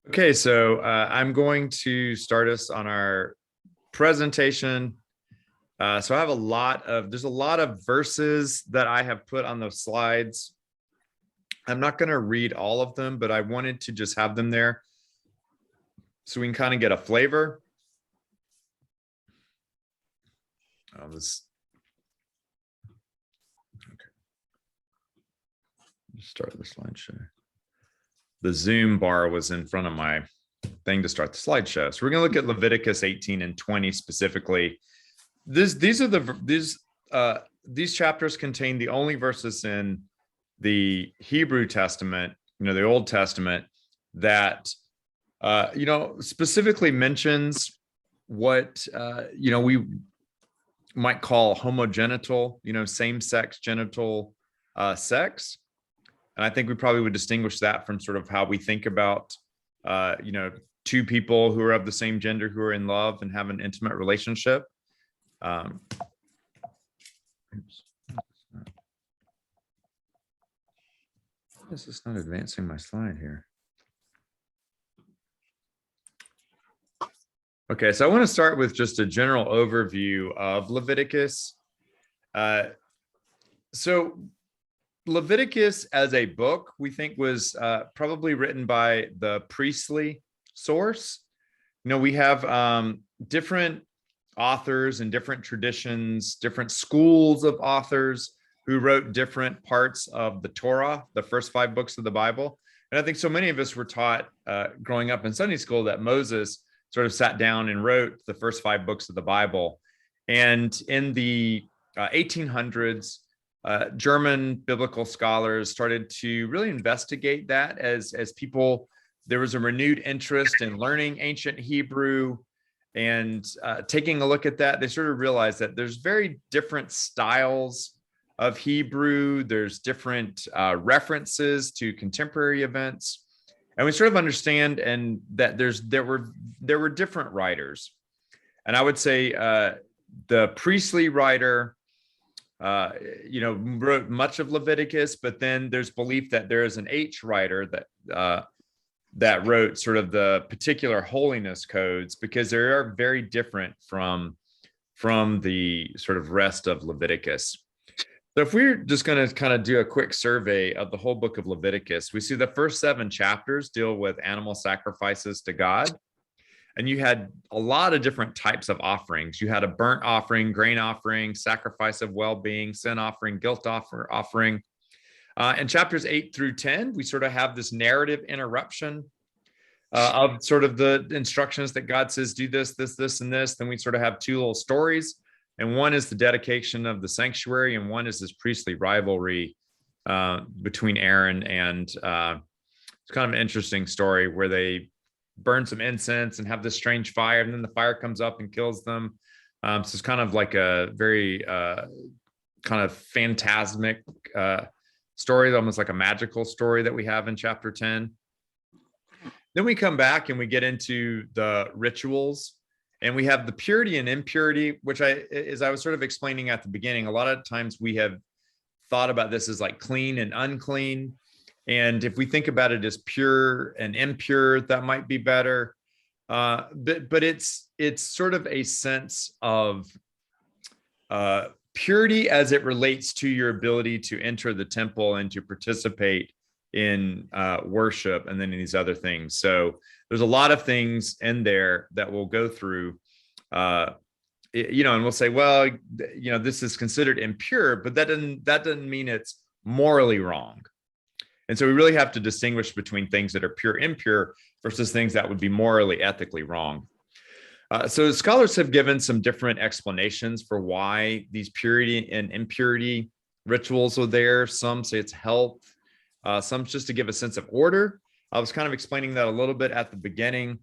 Okay, so I'm going to start us on our presentation. So I have there's a lot of verses that I have put on the slides. I'm not going to read all of them, but I wanted to just have them there so we can kind of get a flavor. Okay. Start the slideshow. The Zoom bar was in front of my thing to start the slideshow. So we're going to look at Leviticus 18 and 20 specifically. These chapters contain the only verses in the Hebrew Testament, the Old Testament, that specifically mentions what we might call homogenital, same-sex genital sex. And I think we probably would distinguish that from sort of how we think about, two people who are of the same gender who are in love and have an intimate relationship. This is not advancing my slide here. Okay, so I want to start with just a general overview of Leviticus. So Leviticus as a book, we think was probably written by the priestly source. We have different authors and different traditions, different schools of authors who wrote different parts of the Torah, the first 5 books of the Bible. And I think so many of us were taught growing up in Sunday school that Moses sort of sat down and wrote the first 5 books of the Bible. And in the 1800s, German biblical scholars started to really investigate that as people. There was a renewed interest in learning ancient Hebrew, and taking a look at that, they sort of realized that there's very different styles of Hebrew. There's different references to contemporary events, and we sort of understand and that there were different writers. And I would say the priestly writer wrote much of Leviticus, but then there's belief that there is an H writer that wrote sort of the particular holiness codes, because they are very different from the sort of rest of Leviticus. So if we're just going to kind of do a quick survey of the whole book of Leviticus, we see the first 7 chapters deal with animal sacrifices to God. And you had a lot of different types of offerings. You had a burnt offering, grain offering, sacrifice of well-being, sin offering, guilt offering. In chapters 8 through 10, we sort of have this narrative interruption of sort of the instructions that God says, do this, this, this, and this. Then we sort of have 2 little stories. And one is the dedication of the sanctuary, and one is this priestly rivalry between Aaron and it's kind of an interesting story where they burn some incense and have this strange fire, and then the fire comes up and kills them. So it's kind of like a very kind of phantasmic story, almost like a magical story that we have in chapter 10. Then we come back and we get into the rituals, and we have the purity and impurity, which as I was sort of explaining at the beginning, a lot of times we have thought about this as like clean and unclean. And if we think about it as pure and impure, that might be better. But it's sort of a sense of purity as it relates to your ability to enter the temple and to participate in worship, and then in these other things. So there's a lot of things in there that we'll go through, and we'll say, well, this is considered impure, but that doesn't mean it's morally wrong. And so we really have to distinguish between things that are pure, impure versus things that would be morally, ethically wrong. So scholars have given some different explanations for why these purity and impurity rituals are there. Some say it's health. Some just to give a sense of order. I was kind of explaining that a little bit at the beginning.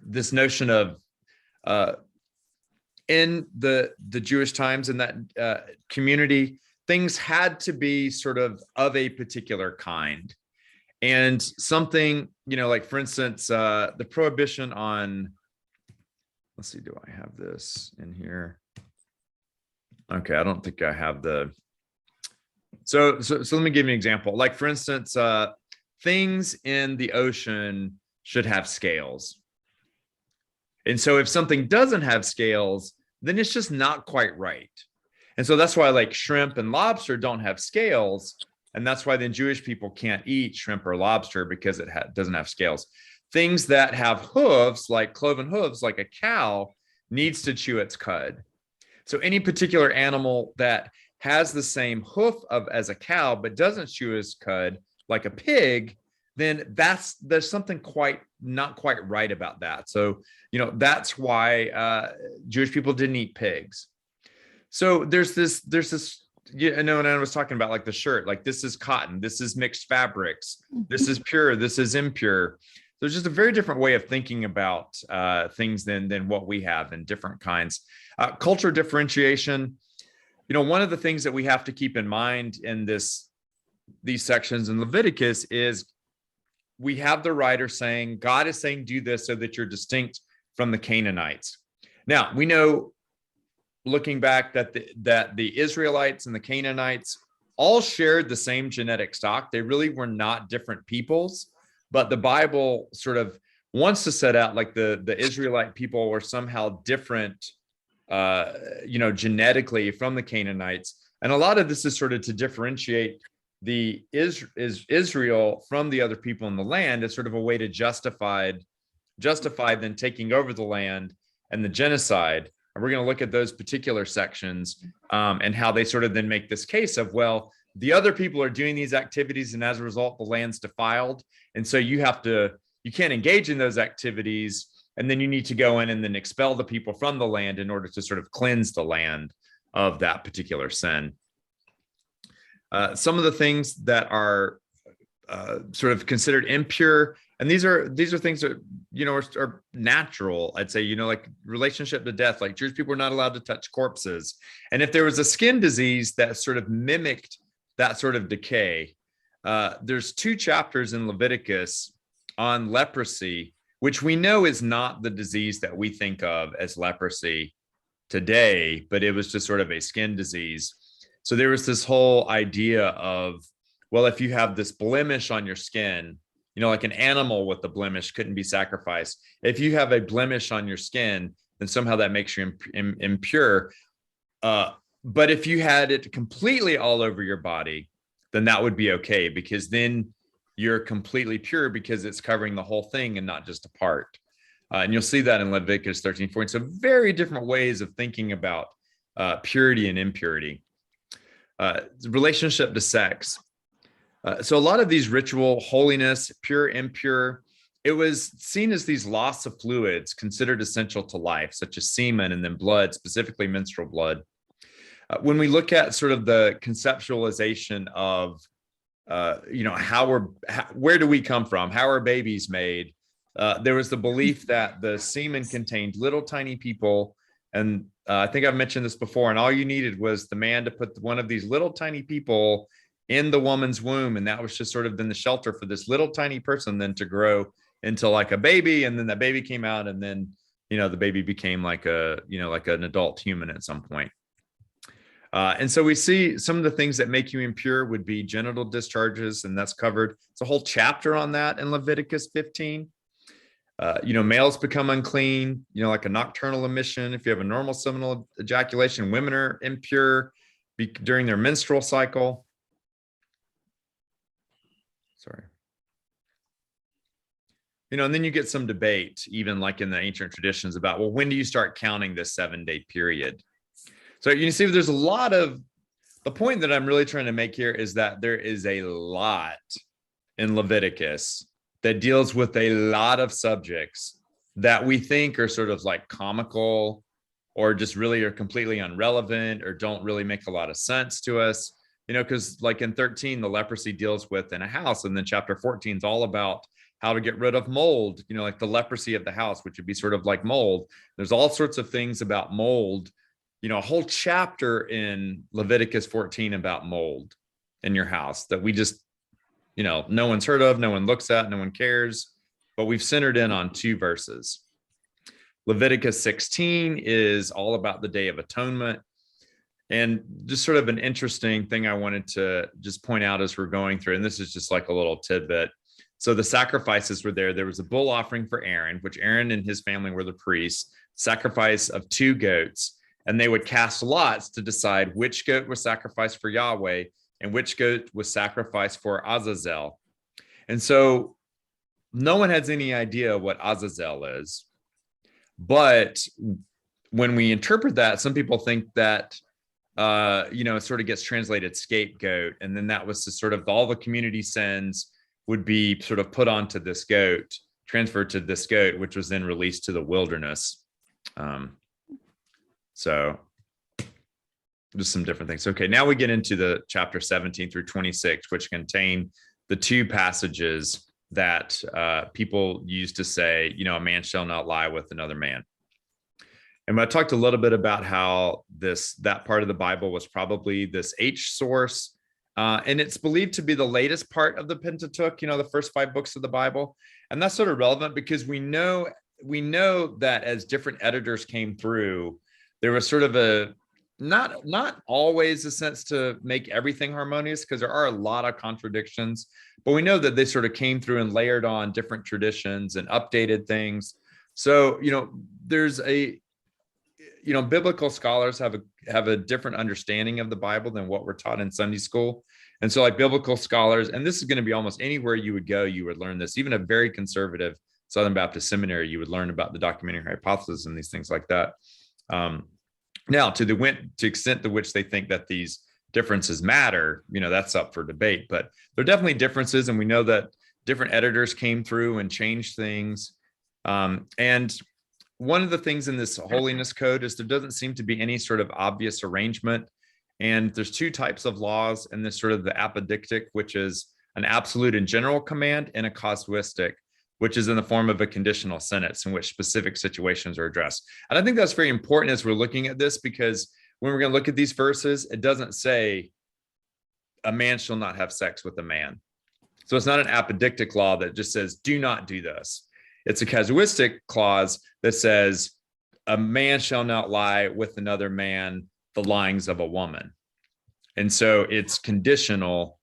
This notion of in the Jewish times in that community, things had to be sort of a particular kind. And something, like for instance, the prohibition on, let's see, do I have this in here? Okay, I don't think I have the, so let me give you an example. Like for instance, things in the ocean should have scales. And so if something doesn't have scales, then it's just not quite right. And so that's why like shrimp and lobster don't have scales. And that's why then Jewish people can't eat shrimp or lobster, because it doesn't have scales. Things that have hooves, like cloven hooves, like a cow, needs to chew its cud. So any particular animal that has the same hoof as a cow, but doesn't chew its cud, like a pig, then there's something not quite right about that. So, that's why Jewish people didn't eat pigs. So there's this, and I was talking about like the shirt, like this is cotton, this is mixed fabrics, this is pure, this is impure. There's just a very different way of thinking about things than what we have in different kinds. Culture differentiation. One of the things that we have to keep in mind in these sections in Leviticus is we have the writer saying, God is saying, do this so that you're distinct from the Canaanites. Now, we know, looking back, that the Israelites and the Canaanites all shared the same genetic stock. They really were not different peoples, but the Bible sort of wants to set out like the Israelite people were somehow different, genetically from the Canaanites. And a lot of this is sort of to differentiate the Israel from the other people in the land as sort of a way to justify them taking over the land and the genocide. And we're going to look at those particular sections and how they sort of then make this case of, well, the other people are doing these activities, and as a result, the land's defiled. And so you can't engage in those activities. And then you need to go in and then expel the people from the land in order to sort of cleanse the land of that particular sin. Some of the things that are sort of considered impure, and these are things that are natural, I'd say, like relationship to death. Like Jewish people are not allowed to touch corpses, and if there was a skin disease that sort of mimicked that sort of decay, there's 2 chapters in Leviticus on leprosy, which we know is not the disease that we think of as leprosy today, but it was just sort of a skin disease. So there was this whole idea of, well, if you have this blemish on your skin, like an animal with a blemish couldn't be sacrificed. If you have a blemish on your skin, then somehow that makes you impure. But if you had it completely all over your body, then that would be okay, because then you're completely pure because it's covering the whole thing and not just a part. And you'll see that in Leviticus 13:14. So very different ways of thinking about purity and impurity. Relationship to sex. So a lot of these ritual, holiness, pure, impure, it was seen as these loss of fluids considered essential to life, such as semen and then blood, specifically menstrual blood. When we look at sort of the conceptualization of, where do we come from? How are babies made? There was the belief that the semen contained little tiny people. And I think I've mentioned this before, and all you needed was the man to put one of these little tiny people in the woman's womb. And that was just sort of then the shelter for this little tiny person then to grow into like a baby. And then that baby came out, and then, the baby became like like an adult human at some point. And so we see some of the things that make you impure would be genital discharges, and that's covered. It's a whole chapter on that in Leviticus 15. Males become unclean, like a nocturnal emission. If you have a normal seminal ejaculation, women are impure during their menstrual cycle. Sorry. And then you get some debate, even like in the ancient traditions, about, well, when do you start counting this 7-day period? So you see, there's a lot of, the point that I'm really trying to make here is that there is a lot in Leviticus that deals with a lot of subjects that we think are sort of like comical, or just really are completely irrelevant, or don't really make a lot of sense to us, because like in 13, the leprosy deals with in a house. And then chapter 14 is all about how to get rid of mold, like the leprosy of the house, which would be sort of like mold. There's all sorts of things about mold, a whole chapter in Leviticus 14 about mold in your house that we just, no one's heard of, no one looks at, no one cares, but we've centered in on 2 verses. Leviticus 16 is all about the Day of Atonement. And just sort of an interesting thing I wanted to just point out as we're going through, and this is just like a little tidbit. So the sacrifices were there. There was a bull offering for Aaron, which Aaron and his family were the priests, sacrifice of 2 goats, and they would cast lots to decide which goat was sacrificed for Yahweh and which goat was sacrificed for Azazel. And so no one has any idea what Azazel is. But when we interpret that, some people think that, it sort of gets translated scapegoat. And then that was to sort of all the community sins would be sort of put onto this goat, transferred to this goat, which was then released to the wilderness. So just some different things. Okay, now we get into the chapter 17 through 26, which contain the 2 passages that people used to say, a man shall not lie with another man. And I talked a little bit about how that part of the Bible was probably this H source. And it's believed to be the latest part of the Pentateuch, the first 5 books of the Bible. And that's sort of relevant because we know that as different editors came through, there was sort of a not always a sense to make everything harmonious, because there are a lot of contradictions, but we know that they sort of came through and layered on different traditions and updated things. So, there's biblical scholars have a different understanding of the Bible than what we're taught in Sunday school. And so like biblical scholars, and this is going to be almost anywhere you would go, you would learn this. Even a very conservative Southern Baptist seminary, you would learn about the documentary hypothesis and these things like that. Now, to the extent to which they think that these differences matter, that's up for debate, but there are definitely differences. And we know that different editors came through and changed things. And one of the things in this holiness code is there doesn't seem to be any sort of obvious arrangement. And there's 2 types of laws in this sort of the apodictic, which is an absolute and general command, and a casuistic, which is in the form of a conditional sentence in which specific situations are addressed. And I think that's very important as we're looking at this, because when we're going to look at these verses, it doesn't say a man shall not have sex with a man. So it's not an apodictic law that just says, do not do this. It's a casuistic clause that says a man shall not lie with another man the lyings of a woman. And so it's conditional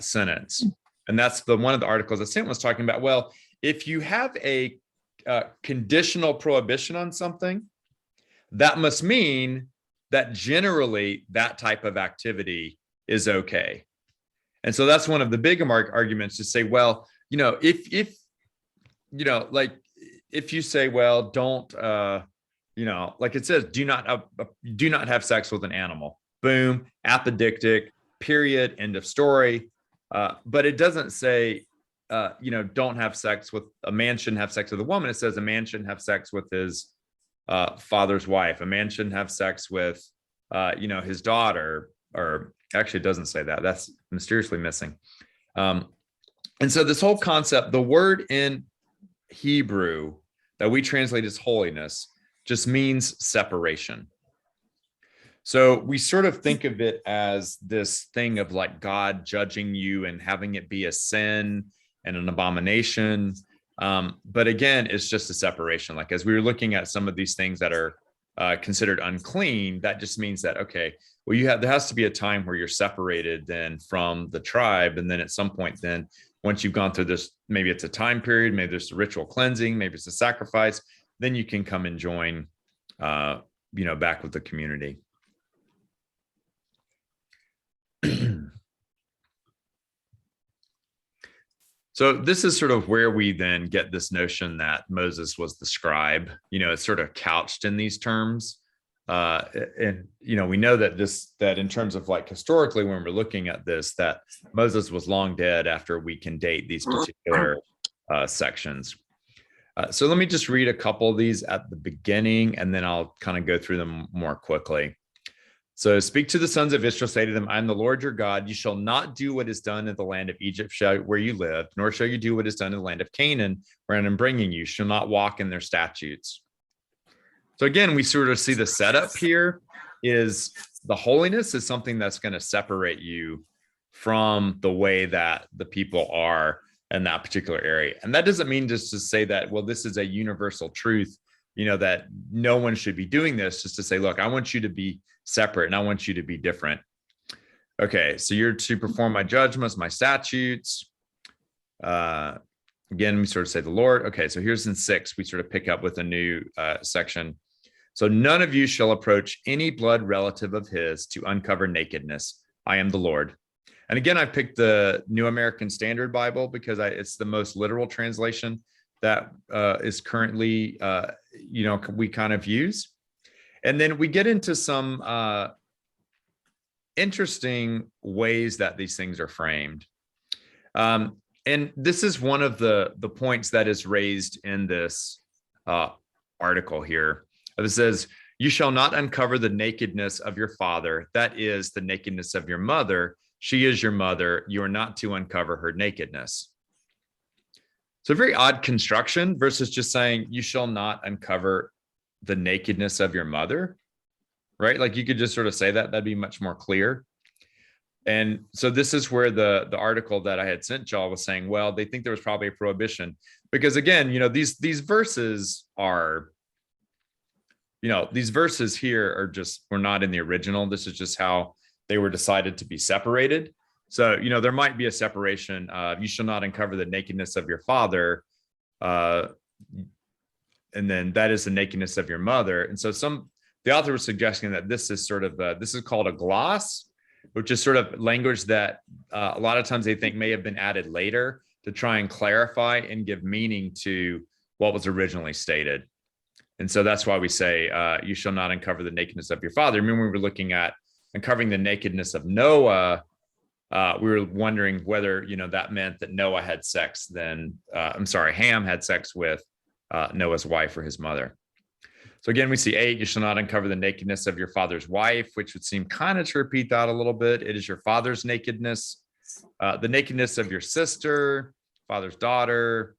sentence. And that's one of the articles that Sam was talking about. Well, if you have a conditional prohibition on something, that must mean that generally that type of activity is okay. And so that's one of the big arguments to say, well, if you say, well, don't, like it says, do not have sex with an animal. Boom, apodictic, period, end of story. But it doesn't say, don't have sex with a man, shouldn't have sex with a woman. It says a man shouldn't have sex with his father's wife. A man shouldn't have sex with, his daughter, or actually it doesn't say that. That's mysteriously missing. And so this whole concept, the word in Hebrew that we translate as holiness, just means separation. So we sort of think of it as this thing of like God judging you and having it be a sin and an abomination. But again, it's just a separation. Like as we were looking at some of these things that are considered unclean, that just means that, okay, well, there has to be a time where you're separated then from the tribe. And then at some point, then once you've gone through this, maybe it's a time period, maybe there's a ritual cleansing, maybe it's a sacrifice, then you can come and join, back with the community. So this is sort of where we then get this notion that Moses was the scribe. It's sort of couched in these terms. And we know that in terms of like historically, when we're looking at this, that Moses was long dead after we can date these particular sections. So let me just read a couple of these at the beginning, and then I'll kind of go through them more quickly. So speak to the sons of Israel, say to them, I am the Lord your God. You shall not do what is done in the land of Egypt where you live, nor shall you do what is done in the land of Canaan, where I am bringing you. You shall not walk in their statutes. So again, we sort of see the setup here is the holiness is something that's going to separate you from the way that the people are in that particular area. And that doesn't mean just to say that, well, this is a universal truth, that no one should be doing this, just to say, look, I want you to be separate and I want you to be different. Okay, so you're to perform my judgments, my statutes. Again, we sort of say the Lord. Okay, so here's in 6, we sort of pick up with a new section. So none of you shall approach any blood relative of his to uncover nakedness. I am the Lord. And again, I picked the New American Standard Bible because it's the most literal translation that is currently, we kind of use. And then we get into some interesting ways that these things are framed. And this is one of the points that is raised in this article here. It says, you shall not uncover the nakedness of your father. That is the nakedness of your mother. She is your mother. You are not to uncover her nakedness. So a very odd construction versus just saying you shall not uncover the nakedness of your mother, right? Like you could just sort of say that, that'd be much more clear. And so this is where the article that I had sent y'all was saying, well, they think there was probably a prohibition because again, these verses are, these verses here are were not in the original. This is just how they were decided to be separated. So, there might be a separation of you shall not uncover the nakedness of your father. And then that is the nakedness of your mother. And so the author was suggesting that this is sort of, this is called a gloss, which is sort of language that a lot of times they think may have been added later to try and clarify and give meaning to what was originally stated. And so that's why we say, you shall not uncover the nakedness of your father. Remember, we were looking at uncovering the nakedness of Noah. We were wondering whether, that meant that Noah had sex, Ham had sex with Noah's wife or his mother. So again, we see 8, you shall not uncover the nakedness of your father's wife, which would seem kind of to repeat that a little bit. It is your father's nakedness, the nakedness of your sister, father's daughter,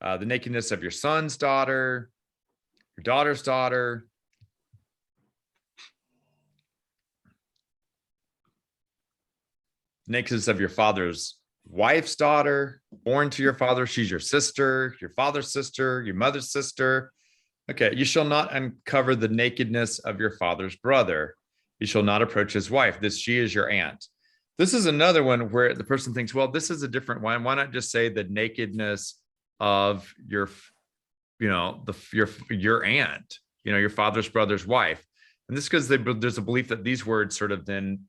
the nakedness of your son's daughter, your daughter's daughter, nakedness of your father's wife's daughter, born to your father. She's your sister, your father's sister, your mother's sister. Okay, you shall not uncover the nakedness of your father's brother. You shall not approach his wife. She is your aunt. This is another one where the person thinks, well, this is a different one. Why not just say the nakedness of your aunt, your father's brother's wife? And this because there's a belief that these words sort of then,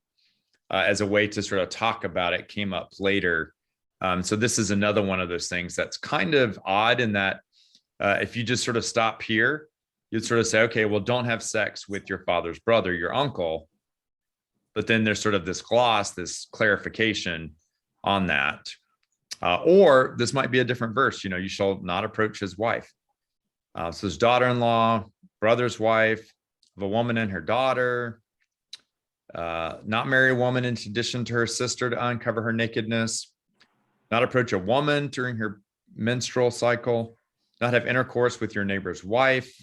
as a way to sort of talk about it, came up later. So this is another one of those things that's kind of odd in that if you just sort of stop here, you'd sort of say, okay, well, don't have sex with your father's brother, your uncle. But then there's sort of this gloss, this clarification on that. Or this might be a different verse, you shall not approach his wife. So his daughter-in-law, brother's wife, of a woman and her daughter, not marry a woman in addition to her sister to uncover her nakedness, not approach a woman during her menstrual cycle, not have intercourse with your neighbor's wife,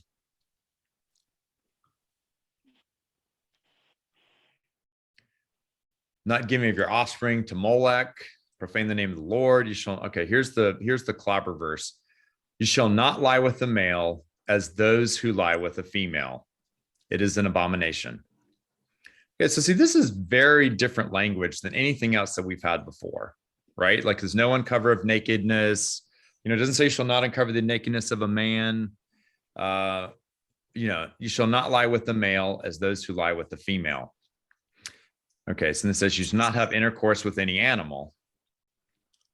not giving of your offspring to Molech, profane the name of the Lord. You shall, okay, here's the clobber verse. You shall not lie with a male as those who lie with a female. It is an abomination. Okay, so see, this is very different language than anything else that we've had before, right? Like there's no uncover of nakedness. It doesn't say you shall not uncover the nakedness of a man. You shall not lie with the male as those who lie with the female. Okay, so it says you should not have intercourse with any animal.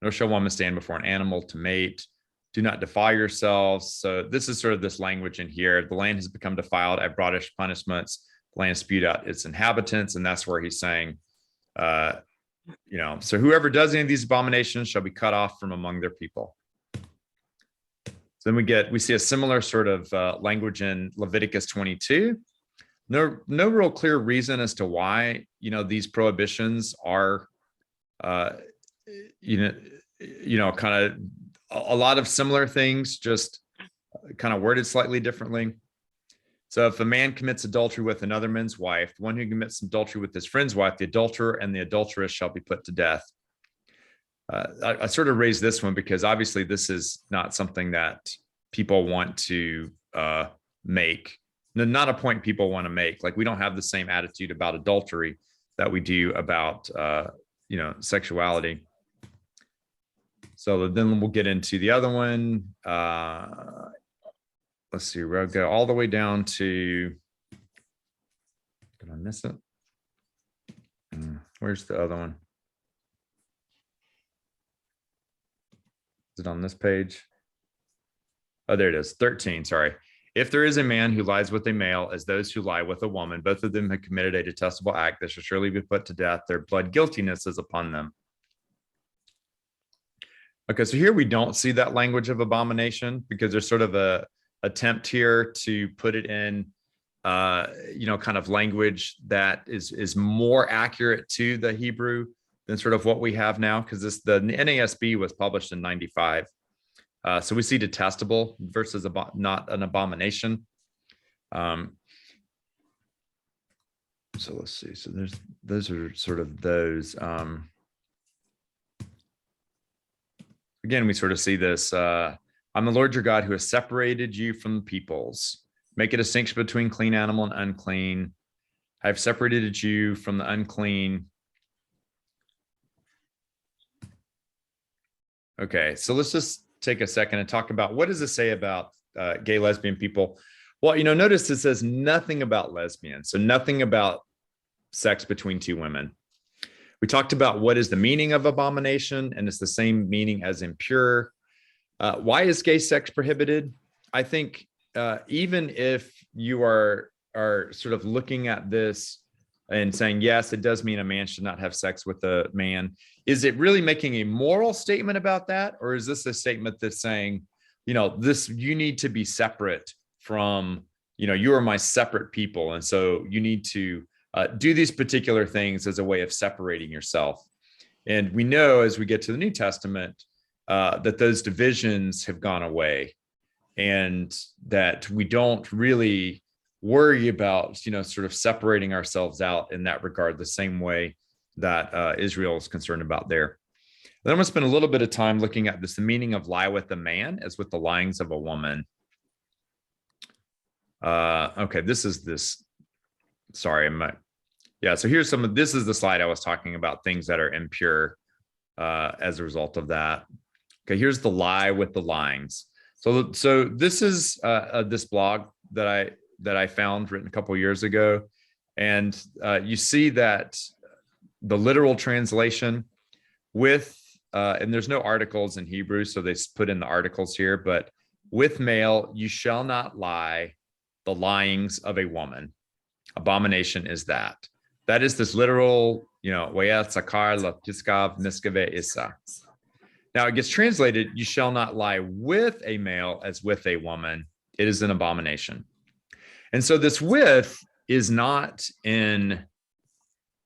Nor shall woman stand before an animal to mate. Do not defile yourselves. So this is sort of this language in here. The land has become defiled. I brought punishments. The land spewed out its inhabitants. And that's where he's saying, so whoever does any of these abominations shall be cut off from among their people. So then we see a similar sort of language in Leviticus 22. No real clear reason as to why, these prohibitions are, kind of a lot of similar things, just kind of worded slightly differently. So if a man commits adultery with another man's wife, the one who commits adultery with his friend's wife, the adulterer and the adulteress shall be put to death. I sort of raised this one because obviously this is not something that people want to make. Not a point people want to make. Like we don't have the same attitude about adultery that we do about, sexuality. So then we'll get into the other one. Let's see, we'll go all the way down to, did I miss it? Where's the other one? Is it on this page? Oh, there it is. 13, sorry. If there is a man who lies with a male as those who lie with a woman, both of them have committed a detestable act that shall surely be put to death. Their blood guiltiness is upon them. Okay, so here we don't see that language of abomination because there's sort of a attempt here to put it in, kind of language that is more accurate to the Hebrew than sort of what we have now, because the NASB was published in 95. So we see detestable versus not an abomination. So let's see. So those are sort of those. Again, we sort of see this. I'm the Lord your God who has separated you from the peoples. Make a distinction between clean animal and unclean. I have separated you from the unclean. Okay, so let's just take a second and talk about what does it say about gay lesbian people. Well, notice it says nothing about lesbians, so nothing about sex between two women. We talked about what is the meaning of abomination, and it's the same meaning as impure. Why is gay sex prohibited? I think even if you are sort of looking at this and saying, yes, it does mean a man should not have sex with a man, is it really making a moral statement about that? Or is this a statement that's saying, you need to be separate from, you are my separate people. And so you need to do these particular things as a way of separating yourself. And we know as we get to the New Testament that those divisions have gone away and that we don't really worry about, sort of separating ourselves out in that regard, the same way that Israel is concerned about there. Then I'm going to spend a little bit of time looking at this, the meaning of lie with a man as with the lyings of a woman. Okay, this is this. Sorry, so here's this is the slide I was talking about, things that are impure as a result of that. Okay, here's the lie with the lyings. So this is this blog that I found, written a couple years ago, and you see that the literal translation with and there's no articles in Hebrew, so they put in the articles here, but with male you shall not lie, the lyings of a woman. Abomination is that. That is this literal, sakar la tiskav miskave isa. Now it gets translated, you shall not lie with a male as with a woman. It is an abomination. And so this with is not in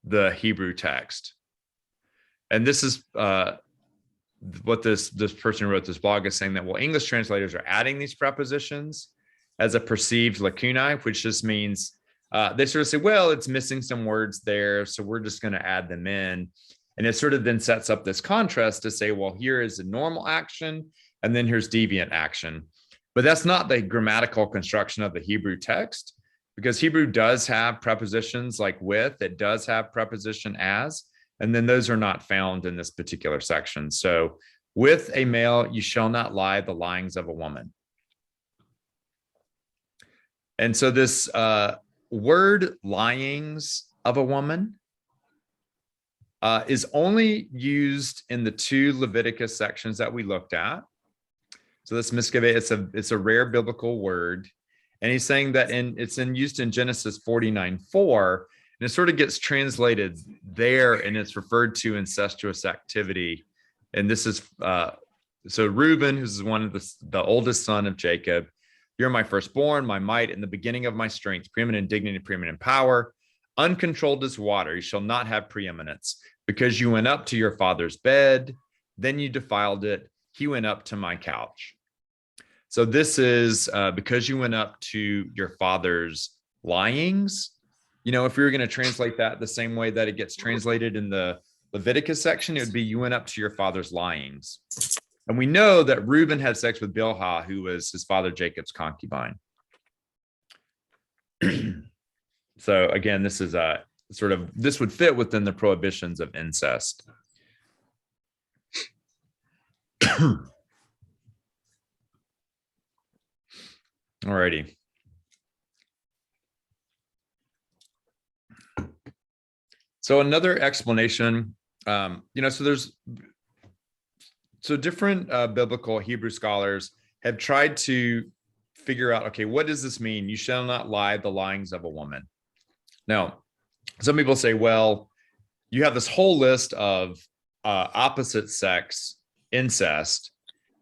the Hebrew text. And this is what this person who wrote this blog is saying, that, well, English translators are adding these prepositions as a perceived lacunae, which just means they sort of say, well, it's missing some words there, so we're just going to add them in. And it sort of then sets up this contrast to say, well, here is a normal action, and then here's deviant action. But that's not the grammatical construction of the Hebrew text, because Hebrew does have prepositions like with, it does have preposition as, and then those are not found in this particular section. So with a male, you shall not lie, the lyings of a woman. And so this word lyings of a woman is only used in the two Leviticus sections that we looked at. So this miskave, it's a rare biblical word. And he's saying that it's used in Genesis 49:4, and it sort of gets translated there, and it's referred to incestuous activity. And this is, so Reuben, who's one of the oldest son of Jacob, you're my firstborn, my might, and the beginning of my strength, preeminent dignity, preeminent power, uncontrolled as water. You shall not have preeminence, because you went up to your father's bed, then you defiled it. He went up to my couch. So this is because you went up to your father's lyings. If we were going to translate that the same way that it gets translated in the Leviticus section, it would be you went up to your father's lyings. And we know that Reuben had sex with Bilhah, who was his father Jacob's concubine. So again, this is this would fit within the prohibitions of incest. Alrighty. So another explanation, so different biblical Hebrew scholars have tried to figure out, okay, what does this mean? You shall not lie the lyings of a woman. Now, some people say, well, you have this whole list of opposite sex incest.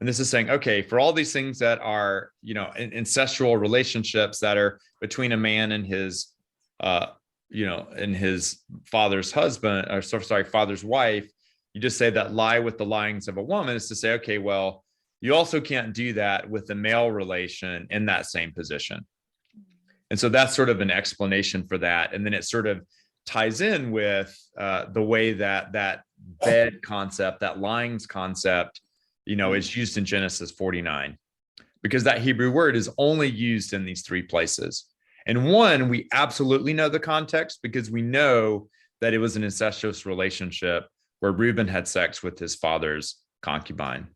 And this is saying, okay, for all these things that are, incestual relationships that are between a man and his, and his father's husband, or father's wife, you just say that lie with the lyings of a woman is to say, okay, well, you also can't do that with the male relation in that same position. And so that's sort of an explanation for that. And then it sort of ties in with the way that bed concept, that lyings concept, is used in Genesis 49, because that Hebrew word is only used in these three places. And one, we absolutely know the context because we know that it was an incestuous relationship where Reuben had sex with his father's concubine.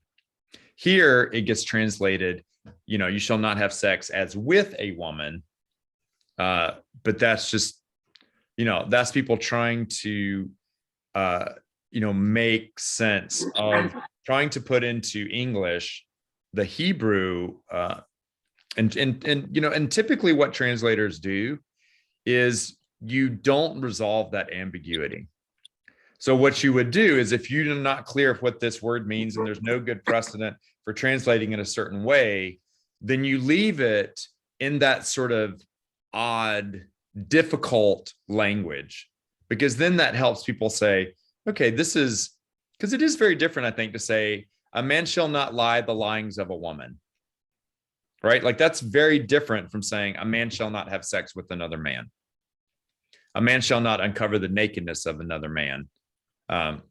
Here it gets translated, you shall not have sex as with a woman. But that's just, that's people trying to, make sense of trying to put into English the Hebrew, and typically what translators do is you don't resolve that ambiguity. So what you would do is, if you're not clear of what this word means and there's no good precedent for translating it a certain way, then you leave it in that sort of odd, difficult language, because then that helps people say, okay, this is, because it is very different, I think, to say a man shall not lie the lyings of a woman, right? Like that's very different from saying a man shall not have sex with another man. A man shall not uncover the nakedness of another man. So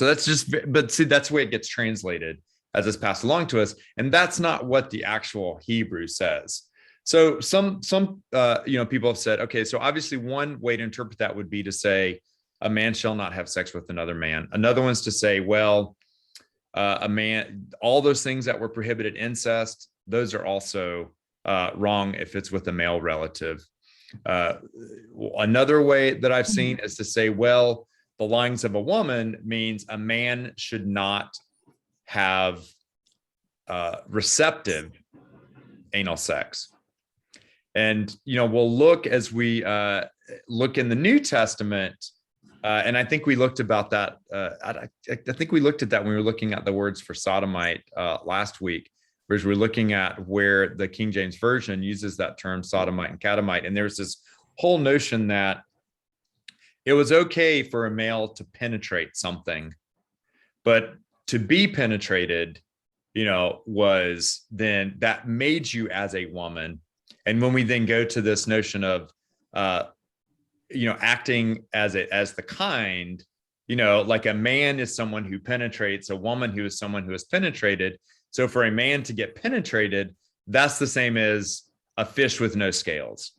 that's just, but see, that's the way it gets translated as it's passed along to us. And that's not what the actual Hebrew says. So some people have said, okay, so obviously one way to interpret that would be to say a man shall not have sex with another man. Another one's to say, well, a man, all those things that were prohibited, incest, those are also wrong if it's with a male relative. Another way that I've seen is to say, well, the lyings of a woman means a man should not have receptive anal sex. And, we'll look as we look in the New Testament, and I think we looked about that. I think we looked at that when we were looking at the words for sodomite last week, whereas we're looking at where the King James Version uses that term sodomite and catamite. And there's this whole notion that it was okay for a male to penetrate something, but to be penetrated, was then that made you as a woman. And when we then go to this notion of, acting as the kind, like a man is someone who penetrates, a woman who is someone who is penetrated. So for a man to get penetrated, that's the same as a fish with no scales.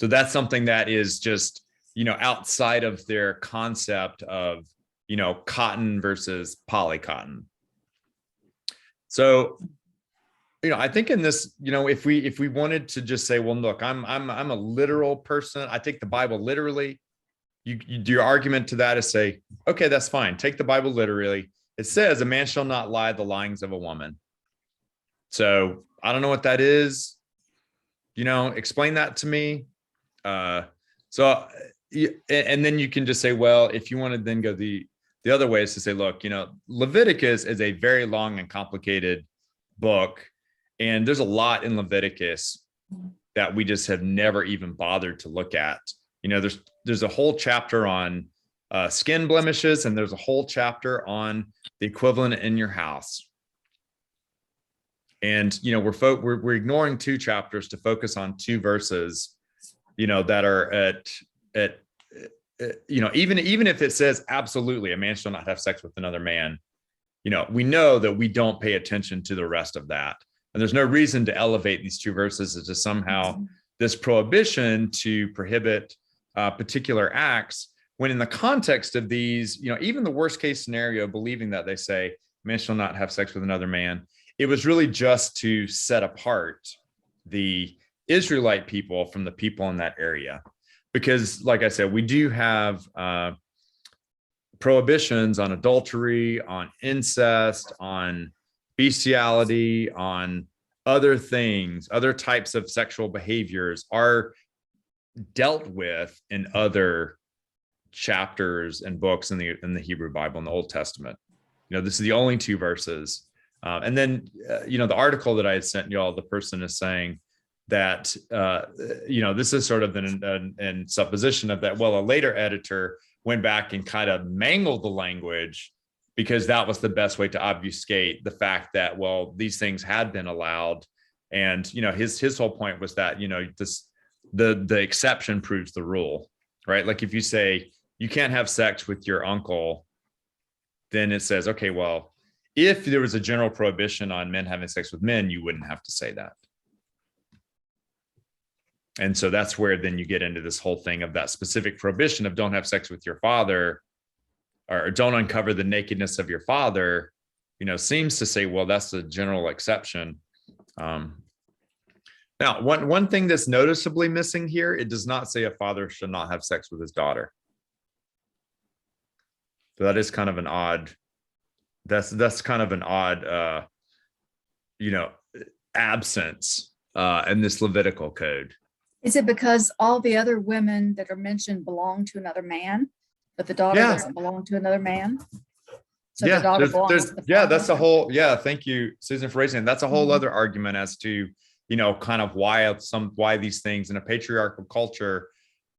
So that's something that is just, outside of their concept of, cotton versus polycotton. So, I think in this, if we wanted to just say, well, look, I'm a literal person, I take the Bible literally. You do your argument to that is say, okay, that's fine. Take the Bible literally. It says a man shall not lie the lyings of a woman. So I don't know what that is. Explain that to me. And then you can just say, well, if you want to then go the other way is to say, look, Leviticus is a very long and complicated book. And there's a lot in Leviticus that we just have never even bothered to look at. There's a whole chapter on skin blemishes, and there's a whole chapter on the equivalent in your house. And we're ignoring two chapters to focus on two verses, that are at even if it says absolutely a man shall not have sex with another man, we know that we don't pay attention to the rest of that. And there's no reason to elevate these two verses as to somehow this prohibition to prohibit particular acts, when in the context of these, even the worst case scenario, believing that they say man shall not have sex with another man. It was really just to set apart the Israelite people from the people in that area. Because, like I said, we do have prohibitions on adultery, on incest, on bestiality, on other things, other types of sexual behaviors are dealt with in other chapters and books in the Hebrew Bible, in the Old Testament. This is the only 2 verses. And then, the article that I had sent y'all, the person is saying that, this is sort of an supposition of that. Well, a later editor went back and kind of mangled the language because that was the best way to obfuscate the fact that, well, these things had been allowed. And, his whole point was that, the exception proves the rule, right? Like if you say you can't have sex with your uncle, then it says, okay, well, if there was a general prohibition on men having sex with men, you wouldn't have to say that. And so that's where then you get into this whole thing of that specific prohibition of don't have sex with your father, or don't uncover the nakedness of your father, seems to say, well, that's a general exception. Now, one thing that's noticeably missing here, it does not say a father should not have sex with his daughter. So that is kind of an odd, that's kind of an odd, absence in this Levitical code. Is it because all the other women that are mentioned belong to another man, but the daughter doesn't belong to another man? So the daughter belongs to the father? That's a whole, thank you, Susan, for raising it. That's a whole other argument as to, kind of why these things in a patriarchal culture,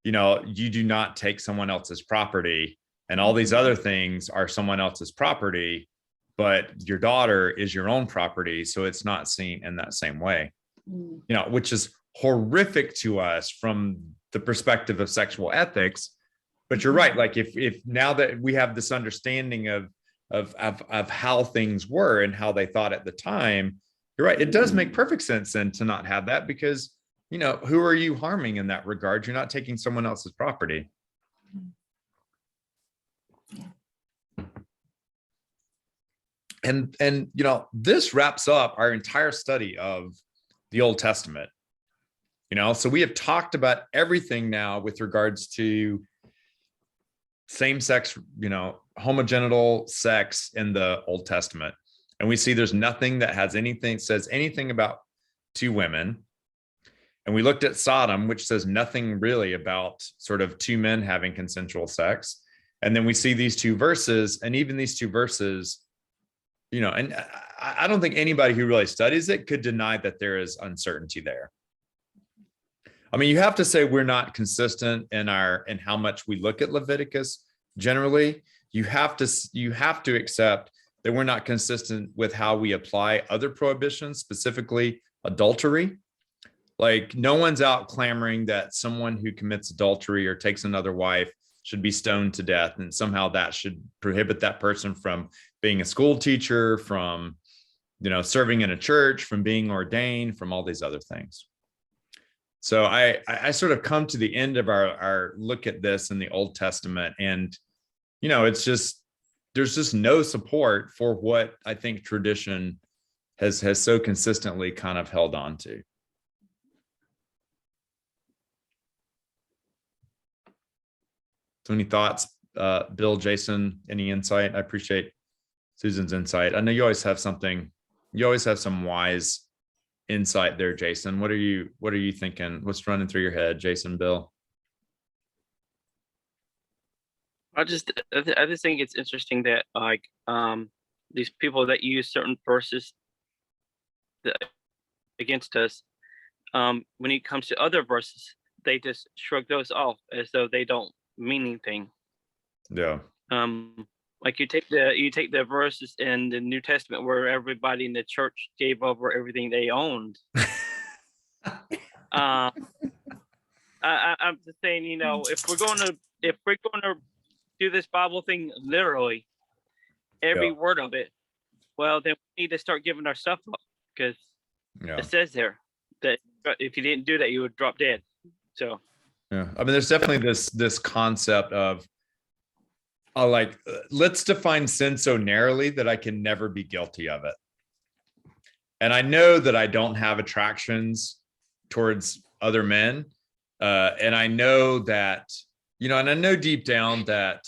you do not take someone else's property, and all these other things are someone else's property, but your daughter is your own property. So it's not seen in that same way, which is horrific to us from the perspective of sexual ethics. But you're right. Like if now that we have this understanding of how things were and how they thought at the time, you're right. It does make perfect sense then to not have that, because, who are you harming in that regard? You're not taking someone else's property. And this wraps up our entire study of the Old Testament. So we have talked about everything now with regards to same-sex, homogenital sex in the Old Testament. And we see there's nothing that says anything about 2 women. And we looked at Sodom, which says nothing really about sort of 2 men having consensual sex. And then we see these 2 verses, and even these 2 verses, and I don't think anybody who really studies it could deny that there is uncertainty there. I mean, you have to say we're not consistent in how much we look at Leviticus generally. You have to accept that we're not consistent with how we apply other prohibitions, specifically adultery. Like, no one's out clamoring that someone who commits adultery or takes another wife should be stoned to death, and somehow that should prohibit that person from being a school teacher, from serving in a church, from being ordained, from all these other things. So I sort of come to the end of our look at this in the Old Testament, and it's just, there's just no support for what I think tradition has so consistently kind of held on to. So any thoughts, Bill, Jason, any insight? I appreciate Susan's insight. I know you always have some wise insight there, Jason. What are you thinking? What's running through your head, Jason, Bill? I just think it's interesting that these people that use certain verses against us, when it comes to other verses, they just shrug those off as though they don't mean anything. Yeah. Like you take the verses in the New Testament where everybody in the church gave over everything they owned. I'm just saying, if we're going to do this Bible thing literally, every word of it, well, then we need to start giving our stuff up, because it says there that if you didn't do that, you would drop dead. So yeah, I mean, there's definitely this concept of let's define sin so narrowly that I can never be guilty of it. And I know that I don't have attractions towards other men. And I know that, and I know deep down that,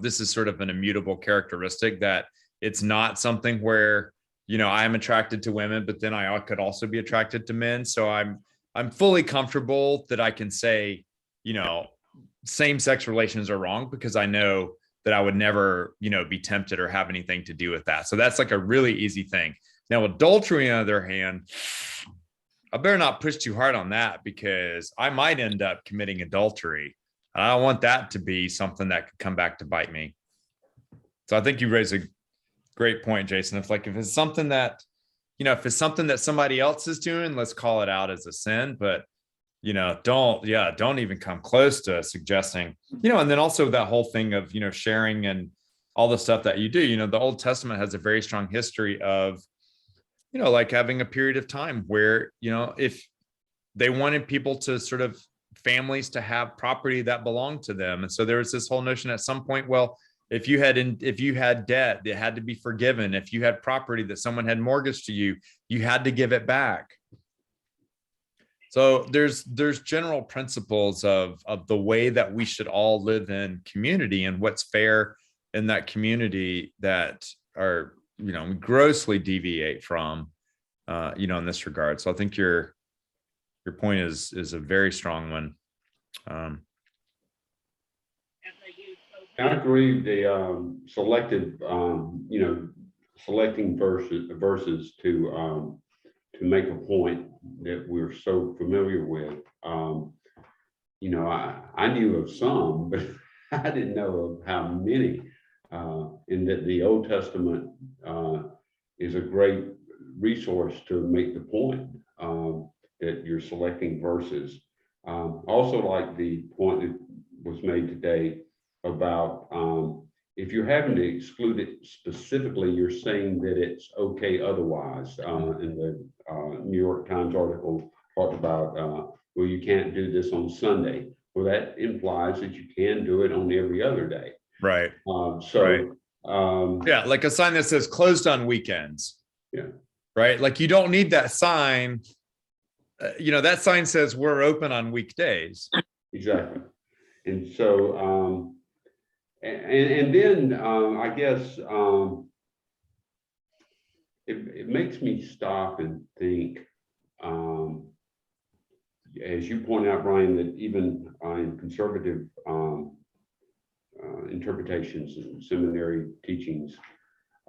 this is sort of an immutable characteristic, that it's not something where, I'm attracted to women, but then I could also be attracted to men. So I'm fully comfortable that I can say, same-sex relations are wrong, because I know that I would never, be tempted or have anything to do with that. So that's like a really easy thing. Now, adultery, on the other hand, I better not push too hard on that, because I might end up committing adultery. I don't want that to be something that could come back to bite me. So I think you raise a great point, Jason. If it's something that, if it's something that somebody else is doing, let's call it out as a sin. But don't even come close to suggesting, and then also that whole thing of, sharing and all the stuff that you do. The Old Testament has a very strong history of, like having a period of time where, if they wanted people to sort of families to have property that belonged to them. And so there was this whole notion at some point, well, if you had debt, it had to be forgiven. If you had property that someone had mortgaged to you, you had to give it back. So there's general principles of the way that we should all live in community and what's fair in that community that are, we grossly deviate from, in this regard. So I think your point is a very strong one. I agree. The selective, selecting verses to make a point that we're so familiar with. I knew of some, but I didn't know of how many. And that the Old Testament is a great resource to make the point that you're selecting verses. Also, like the point that was made today about if you're having to exclude it specifically, you're saying that it's okay otherwise. In the New York Times article talked about, well, you can't do this on Sunday. Well, that implies that you can do it on every other day. Right. Right. Yeah, like a sign that says closed on weekends. Yeah. Right. Like you don't need that sign. That sign says we're open on weekdays. Exactly. And so, and then I guess it makes me stop and think, as you point out, Brian, that even in conservative interpretations and seminary teachings,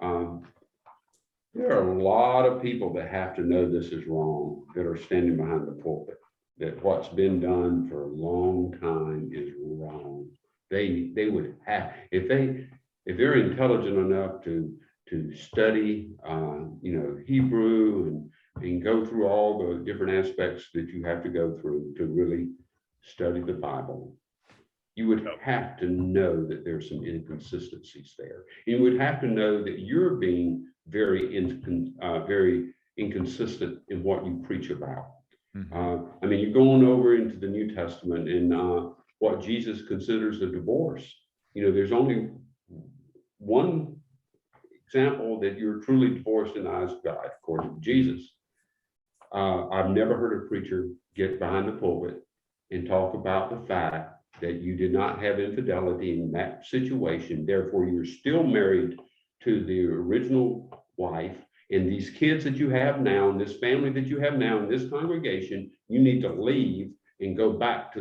there are a lot of people that have to know this is wrong, that are standing behind the pulpit, that what's been done for a long time is wrong. They would have, if they're intelligent enough to study Hebrew and go through all the different aspects that you have to go through to really study the Bible, you would have to know that there's some inconsistencies there. You would have to know that you're being very inconsistent in what you preach about. Mm-hmm. You're going over into the New Testament and what Jesus considers a divorce. There's only one example that you're truly divorced in the eyes of God, according to Jesus. I've never heard a preacher get behind the pulpit and talk about the fact that you did not have infidelity in that situation. Therefore, you're still married to the original wife, and these kids that you have now, and this family that you have now in this congregation, you need to leave and go back to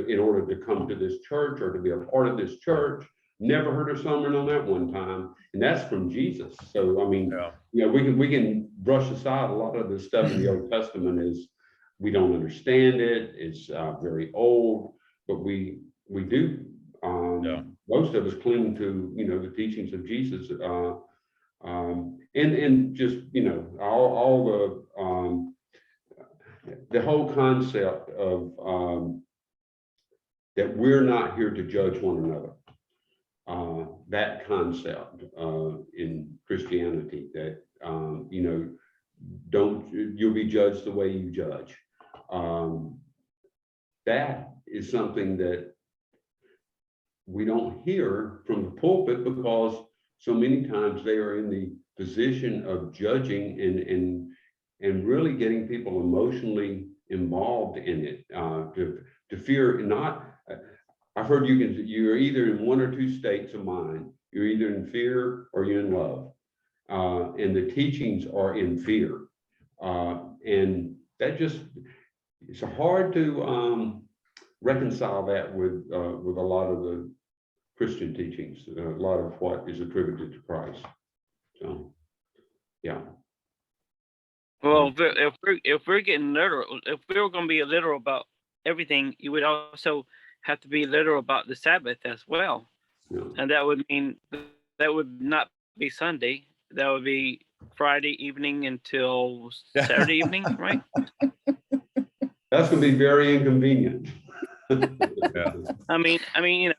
in order to come to this church or to be a part of this church. Never heard a sermon on that one time, and that's from Jesus. So we can brush aside a lot of the stuff in the Old Testament is we don't understand it. It's very old, but we do. Most of us cling to the teachings of Jesus, and just all the whole concept of that we're not here to judge one another. That concept in Christianity that you'll be judged the way you judge. That is something that we don't hear from the pulpit because so many times they are in the position of judging and really getting people emotionally involved in it, to fear not. I've heard you're either in one or two states of mind. You're either in fear or you're in love, and the teachings are in fear, and that just, it's hard to reconcile that with a lot of the Christian teachings, a lot of what is attributed to Christ. So, yeah. Well, if we're getting literal, if we were going to be literal about everything, you would also have to be literal about the Sabbath as well, Yeah. and that would mean that would not be Sunday. That would be Friday evening until Saturday evening, right? That's going to be very inconvenient. Yeah. I mean, you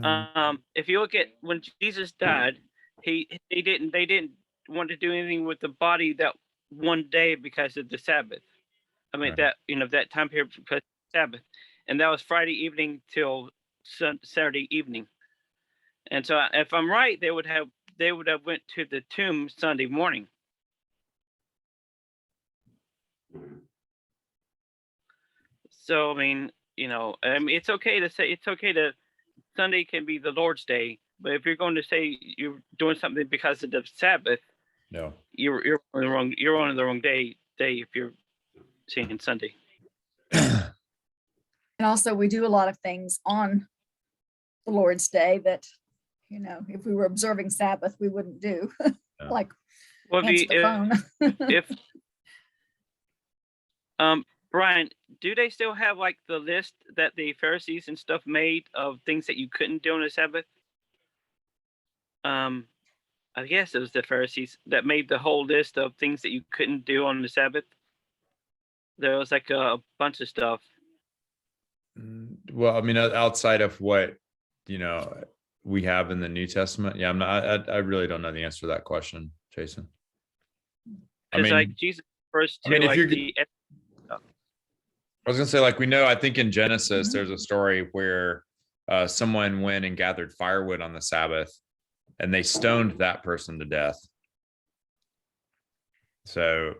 know, if you look at when Jesus died, they didn't want to do anything with the body that one day because of the Sabbath. I mean, Right. that time period because of the Sabbath, and that was Friday evening till Saturday evening. And so, if I'm right, they would have went to the tomb Sunday morning. So I mean, it's okay to say Sunday can be the Lord's day, but if you're going to say you're doing something because of the Sabbath, No. you're on the wrong day if you're saying Sunday. And also we do a lot of things on the Lord's Day that, if we were observing Sabbath, we wouldn't do. Yeah. Like Well, answer the phone. if Brian, do they still have like the list that the Pharisees and stuff made of things that you couldn't do on the Sabbath? I guess it was the Pharisees that made the whole list of things that you couldn't do on the Sabbath. There was like a bunch of stuff. Well, I mean, outside of what, we have in the New Testament. Yeah, I really don't know the answer to that question, Jason. Because like Jesus first to if you're, I was gonna say, like, we know, I think in Genesis, there's a story where someone went and gathered firewood on the Sabbath and they stoned that person to death. So,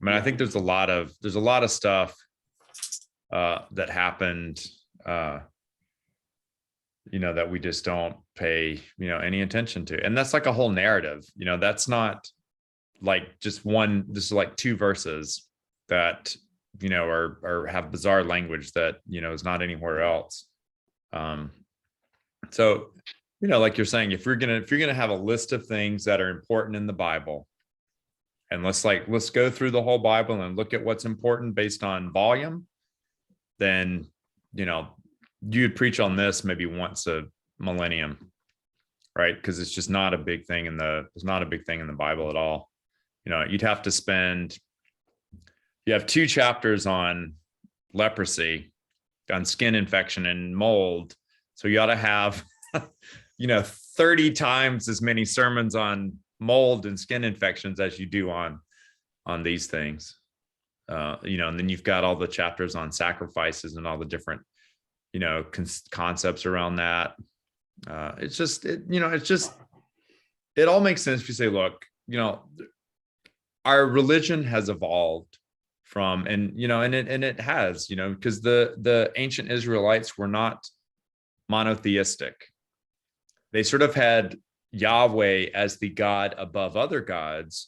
I think there's a lot of stuff that happened, that we just don't pay, any attention to. And that's like a whole narrative, that's not like just one, this is like two verses that, or have bizarre language that, is not anywhere else. So, like you're saying, if you're going to have a list of things that are important in the Bible, and let's go through the whole Bible and look at what's important based on volume, then, you'd preach on this maybe once a millennium, right? Because it's just not a big thing in the Bible at all. You'd have to you have 2 chapters on leprosy, on skin infection and mold. So you ought to have, 30 times as many sermons on mold and skin infections as you do on these things. And then you've got all the chapters on sacrifices and all the different, concepts around that. It all makes sense if you say, look, our religion has evolved from, and it has, because the ancient Israelites were not monotheistic. They sort of had Yahweh as the God above other gods,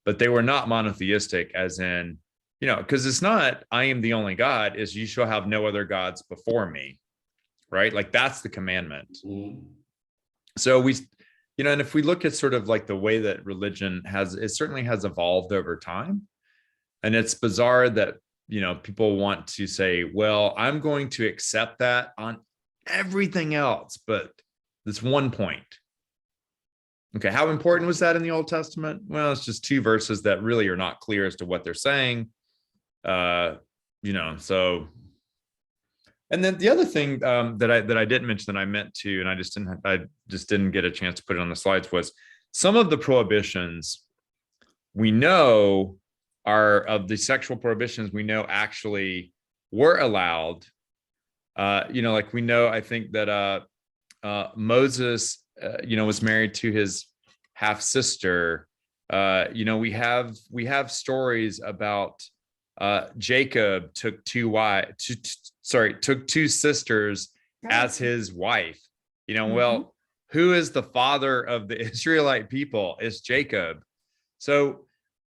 but they were not monotheistic, as in, because it's not, I am the only God, is you shall have no other gods before me, right? Like that's the commandment. So we, and if we look at sort of like the way that religion it certainly has evolved over time. And it's bizarre that, people want to say, well, I'm going to accept that on everything else, but this one point. Okay, how important was that in the Old Testament? Well, it's just 2 verses that really are not clear as to what they're saying. So, and then the other thing that I didn't mention that I meant to, and I just didn't get a chance to put it on the slides, was some of the prohibitions we know are of the sexual prohibitions we know actually were allowed like we know, I think that Moses, was married to his half sister. We have stories about Jacob took took two sisters as his wife. Well, who is the father of the Israelite people? It's Jacob. So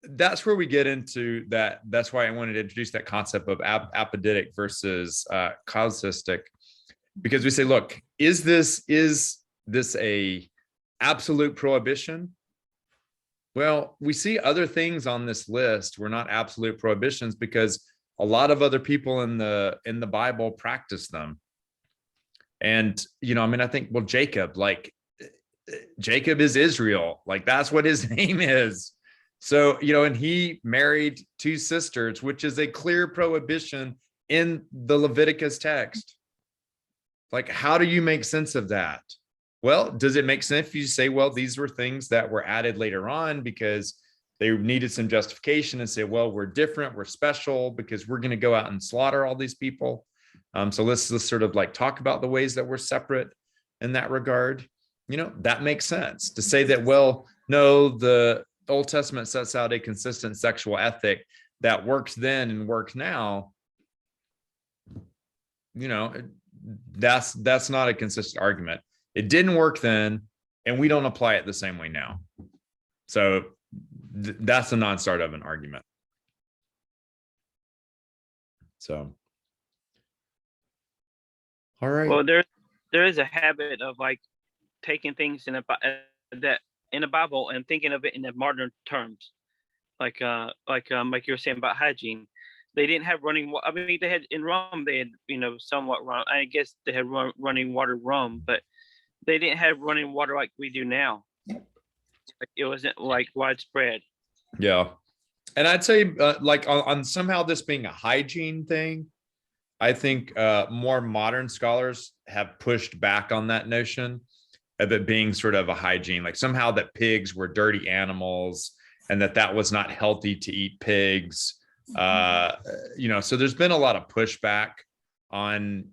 that's where we get into that. That's why I wanted to introduce that concept of apoditic versus causistic, because we say, look, is this a absolute prohibition? Well, we see other things on this list were not absolute prohibitions because a lot of other people in the Bible practice them. And, I think, well, Jacob is Israel. Like, that's what his name is. So, and he married two sisters, which is a clear prohibition in the Leviticus text. Like, how do you make sense of that? Well, does it make sense if you say, well, these were things that were added later on because they needed some justification and say, well, we're different, we're special because we're going to go out and slaughter all these people. So let's sort of like talk about the ways that we're separate in that regard. That makes sense to say that, well, no, the Old Testament sets out a consistent sexual ethic that works then and works now. That's not a consistent argument. It didn't work then, and we don't apply it the same way now. So that's a non-start of an argument. So, all right. Well, there is a habit of like taking things in the Bible and thinking of it in the modern terms, like you were saying about hygiene. They didn't have running water. I mean, they had in Rome. They had somewhat run. I guess they had running water Rome, but they didn't have running water like we do now. It wasn't like widespread. Yeah, and I'd say like on somehow this being a hygiene thing, I think more modern scholars have pushed back on that notion of it being sort of a hygiene, like somehow that pigs were dirty animals and that was not healthy to eat pigs. So there's been a lot of pushback on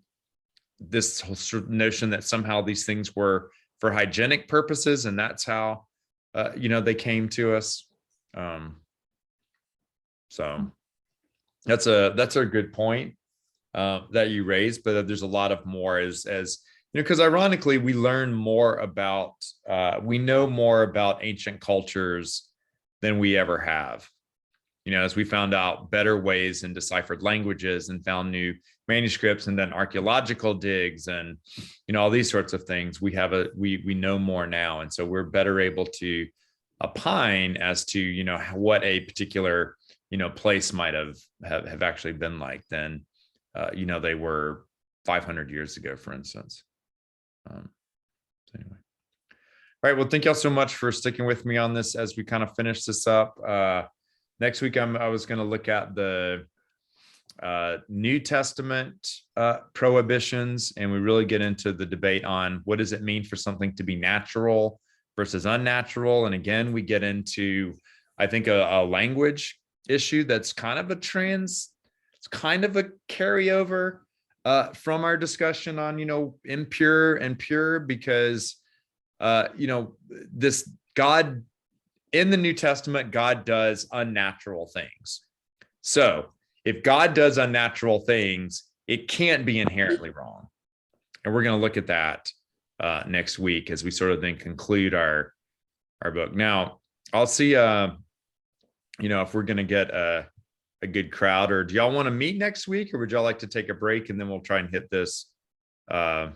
this whole sort of notion that somehow these things were for hygienic purposes, and that's how they came to us. So that's a good point that you raised, but there's a lot of more as because ironically we learn more about we know more about ancient cultures than we ever have. As we found out better ways and deciphered languages and found new manuscripts and then archaeological digs and, all these sorts of things, we know more now. And so we're better able to opine as to, what a particular, place might have actually been like than, they were 500 years ago, for instance. So anyway. All right. Well, thank y'all so much for sticking with me on this as we kind of finish this up. Next week, I was going to look at the New Testament prohibitions, and we really get into the debate on what does it mean for something to be natural versus unnatural. And again, we get into, I think, a language issue that's kind of it's kind of a carryover from our discussion on, impure and pure, because, this God in the New Testament, God does unnatural things. So if God does unnatural things, it can't be inherently wrong. And we're going to look at that next week as we sort of then conclude our book. Now, I'll see, if we're going to get a good crowd, or do y'all want to meet next week, or would y'all like to take a break and then we'll try and hit this